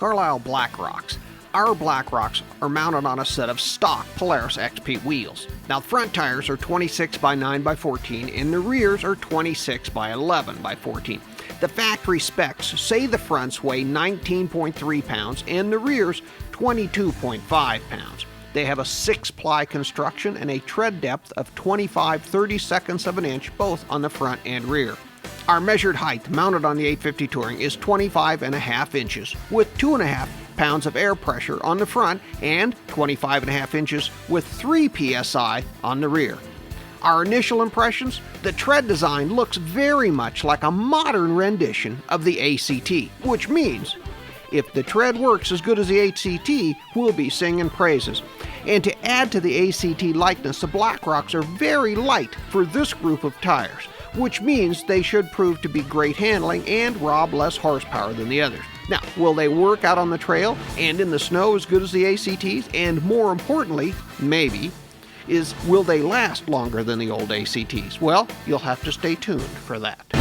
Carlisle Blackrocks. Our Blackrocks are mounted on a set of stock Polaris XP wheels. Now, the front tires are 26 by 9 by 14 and the rears are 26 by 11 by 14. The factory specs say the fronts weigh 19.3 pounds and the rears 22.5 pounds. They have a 6-ply construction and a tread depth of 25/32 of an inch both on the front and rear. Our measured height mounted on the 850 Touring is 25.5 inches with 2.5 pounds of air pressure on the front and 25.5 inches with 3 psi on the rear. Our initial impressions: the tread design looks very much like a modern rendition of the ACT, which means if the tread works as good as the ACT, we'll be singing praises. And to add to the ACT likeness, the Blackrocks are very light for this group of tires, which means they should prove to be great handling and rob less horsepower than the others. Now, will they work out on the trail and in the snow as good as the ACTs? And more importantly, maybe, will they last longer than the old ACTs? Well, you'll have to stay tuned for that.